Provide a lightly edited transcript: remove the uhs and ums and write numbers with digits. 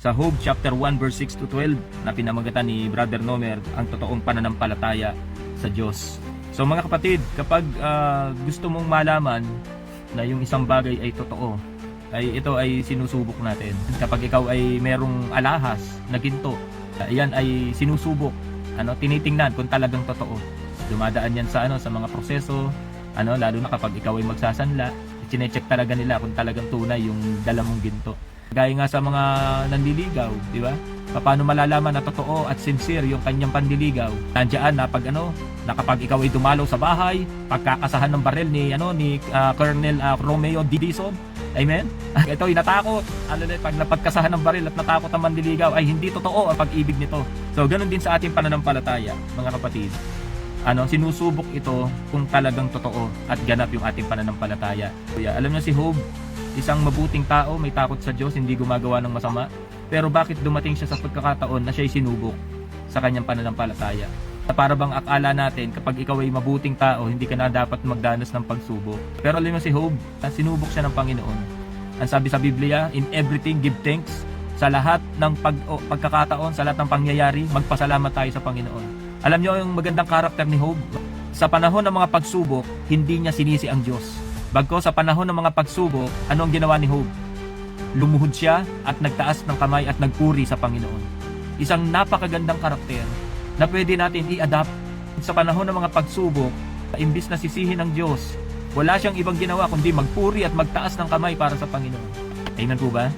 Sa Job chapter 1 verse 6 to 12 na pinamagatan ni Brother Nomer ang totoong pananampalataya sa Diyos. So mga kapatid, kapag gusto mong malaman na yung isang bagay ay totoo, ay ito ay sinusubok natin. Kapag ikaw ay merong alahas na ginto, iyan ay sinusubok, tinitingnan kung talagang totoo. Dumadaan yan sa sa mga proseso, lalo na kapag ikaw ay magsasanla, chinecheck talaga nila kung talagang tunay yung dala mong ginto. Gaya nga sa mga nanliligaw, di ba? Paano malalaman na totoo at sincere yung kanyang panliligaw? Nandiyan na kapag ikaw ay dumalaw sa bahay, pagkakasahan ng baril ni Colonel Romeo Didison. Amen? Ito ay natakot. Pag napagkasahan ng baril at natakot ang manliligaw, ay hindi totoo ang pag-ibig nito. So, ganun din sa ating pananampalataya, mga kapatid. Sinusubok ito kung talagang totoo at ganap yung ating pananampalataya. Alam niyo si Job, isang mabuting tao, may takot sa Diyos, hindi gumagawa ng masama. Pero bakit dumating siya sa pagkakataon na siya'y sinubok sa kanyang pananampalataya? Para bang akala natin kapag ikaw ay mabuting tao, hindi ka na dapat magdanas ng pagsubok. Pero alam mo si Job, sinubok siya ng Panginoon. Ang sabi sa Biblia, in everything give thanks. Sa lahat ng pagkakataon, sa lahat ng pangyayari, magpasalamat tayo sa Panginoon. Alam niyo yung magandang karakter ni Job? Sa panahon ng mga pagsubok, hindi niya sinisi ang Diyos. Bagko sa panahon ng mga pagsubok, ano ang ginawa ni Job? Lumuhod siya at nagtaas ng kamay at nagpuri sa Panginoon. Isang napakagandang karakter na pwede natin i-adapt sa panahon ng mga pagsubok. Imbis na sisihin ng Diyos, wala siyang ibang ginawa kundi magpuri at magtaas ng kamay para sa Panginoon. Amen po ba?